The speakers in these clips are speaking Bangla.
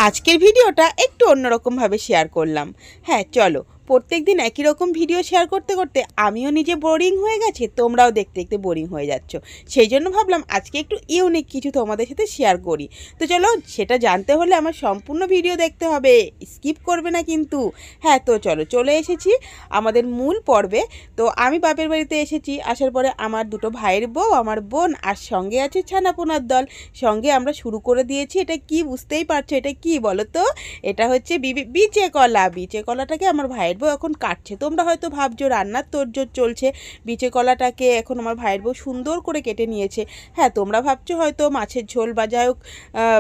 আজকের ভিডিওটা একটু অন্যরকম ভাবে শেয়ার করলাম। হ্যাঁ চলো, প্রত্যেকদিন একই রকম ভিডিও শেয়ার করতে করতে আমিও নিজে বোরিং হয়ে গেছি, তোমরাও দেখতে দেখতে বোরিং হয়ে যাচ্ছ। সেই জন্য ভাবলাম আজকে একটু ইউনিক কিছু তোমাদের সাথে শেয়ার করি। তো চলো, সেটা জানতে হলে আমার সম্পূর্ণ ভিডিও দেখতে হবে, স্কিপ করবে না কিন্তু। হ্যাঁ তো চলো, চলে এসেছি আমাদের মূল পর্বে। তো আমি বাপের বাড়িতে এসেছি, আসার পরে আমার দুটো ভাইয়ের বউ, আমার বোন, আর সঙ্গে আছে ছানাপোনার দল। সঙ্গে আমরা শুরু করে দিয়েছি। এটা কি বুঝতেই পারছো এটা কি বলো তো? এটা হচ্ছে বিচে কলা। বিচে কলাটাকে আমার ভাইয়ের বউ এখন কাটছে। তোমরা হয়তো ভাবছো রান্নার তোড়জোড় চলছে, বিচে কলাটাকে এখন আমার ভাইয়ের বউ সুন্দর করে কেটে নিয়েছে। হ্যাঁ তোমরা ভাবছো হয়তো মাছের ঝোল বা যাই হোক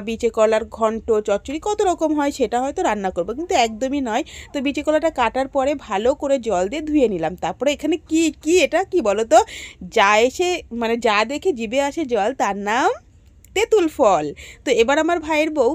বিচে কলার ঘন্ট চচ্চড়ি কত রকম হয় সেটা হয়তো রান্না করবো, কিন্তু একদমই নয়। তো বিচে কলাটা কাটার পরে ভালো করে জল দিয়ে ধুয়ে নিলাম। তারপরে এখানে কি কি এটা কি বলো তো? যা এসে মানে যা দেখে জিভে আসে জল তার নাম তেঁতুল ফল। তো এবার আমার ভাইয়ের বউ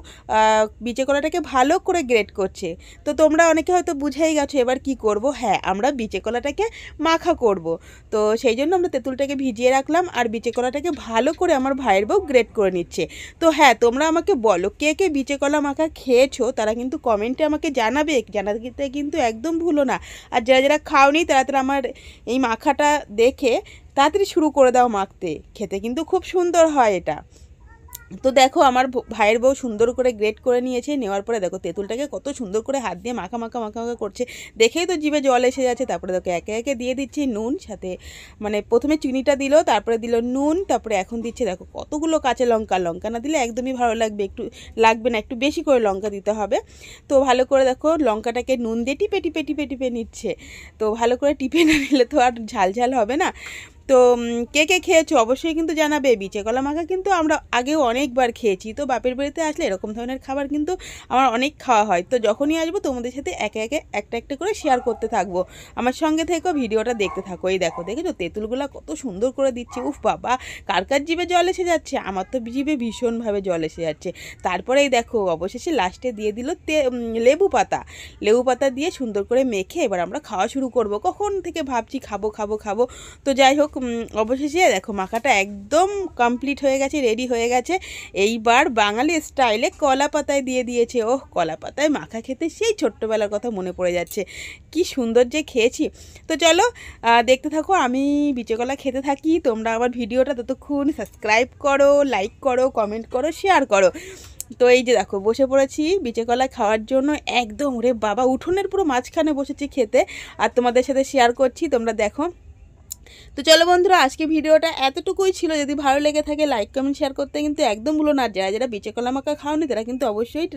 বিচে কলাটাকে ভালো করে গ্রেট করছে। তো তোমরা অনেকে হয়তো বুঝেই গেছো এবার কি করব। হ্যাঁ, আমরা বিচে কলাটাকে মাখা করব। তো সেই জন্য আমরা তেঁতুলটাকে ভিজিয়ে রাখলাম আর বিচে কলাটাকে ভালো করে আমার ভাইয়ের বউ গ্রেট করে নিচ্ছে। তো হ্যাঁ, তোমরা আমাকে বলো কে কে বিচে কলা মাখা খেয়েছো, তারা কিন্তু কমেন্টে আমাকে জানাতে কিন্তু একদম ভুলো না। আর যারা যারা খাওনি তারা তারা আমার এই মাখাটা দেখে তাড়াতাড়ি শুরু করে দাও মাখতে, খেতে কিন্তু খুব সুন্দর হয় এটা। তো দেখো আমার ভাইয়ের বউ সুন্দর করে গ্রেট করে নিয়েছে। নেওয়ার পরে দেখো তেঁতুলটাকে কত সুন্দর করে হাত দিয়ে মাখা মাখা মাখা মাখা করছে, দেখেই তো জিভে জল এসে যাচ্ছে। তারপরে দেখো একে একে দিয়ে দিচ্ছি নুন, সাথে মানে প্রথমে চিনিটা দিল, তারপরে দিল নুন, তারপরে এখন দিচ্ছে দেখো কতগুলো কাঁচা লঙ্কা। লঙ্কা না দিলে একদমই ভালো লাগবে না, একটু বেশি করে লঙ্কা দিতে হবে। তো ভালো করে দেখো লঙ্কাটাকে নুন দিয়ে টিপে টিপে টিপে টিপে নিচ্ছে। তো ভালো করে টিপে না নিলে তো আর ঝাল ঝাল হবে না। তো কে কে খেয়েছো অবশ্যই কিন্তু জানাবে। বিচে কলা মাখা কিন্তু আমরা আগেও অনেকবার খেয়েছি। তো বাপের বাড়িতে আসলে এরকম ধরনের খাবার কিন্তু আমার অনেক খাওয়া হয়। তো যখনই আসবো তোমাদের সাথে একে একে একটা একটা করে শেয়ার করতে থাকবো। আমার সঙ্গে থেকো, ভিডিওটা দেখতে থাকো। এই দেখো, দেখেছো তেঁতুলগুলো কত সুন্দর করে দিচ্ছে। উফ বাবা, কার কার জিভে জল এসে যাচ্ছে, আমার তো জিভে ভীষণভাবে জল এসে যাচ্ছে। তারপরে এই দেখো অবশেষে লাস্টে দিয়ে দিল লেবু পাতা। লেবু পাতা দিয়ে সুন্দর করে মেখে এবার আমরা খাওয়া শুরু করব। কখন থেকে ভাবছি খাবো খাবো খাবো। তো যাই হোক, অবশেষে দেখো মাখাটা একদম কমপ্লিট হয়ে গেছে, রেডি হয়ে গেছে। এইবার বাঙালি স্টাইলে কলা পাতায় দিয়ে দিয়েছে। ওহ, কলা পাতায় মাখা খেতে সেই ছোট্টবেলার কথা মনে পড়ে যাচ্ছে, কি সুন্দর যে খেয়েছি। তো চলো দেখতে থাকো, আমি বিচে কলা খেতে থাকি। তোমরা আমার ভিডিওটা ততক্ষণ সাবস্ক্রাইব করো, লাইক করো, কমেন্ট করো, শেয়ার করো। তো এই যে দেখো বসে পড়েছি বিচে কলা খাওয়ার জন্য। একদম রে বাবা, উঠোনের পুরো মাঝখানে বসেছি খেতে, আর তোমাদের সাথে শেয়ার করছি, তোমরা দেখো। তো চলো বন্ধুরা, আজকে ভিডিওটা এতটুকুই ছিল। যদি ভালো লেগে থাকে লাইক কমেন্ট শেয়ার করতে কিন্তু একদম ভুলো না। যারা যারা বিচে কলা মাখা খাওনি তারা কিন্তু অবশ্যই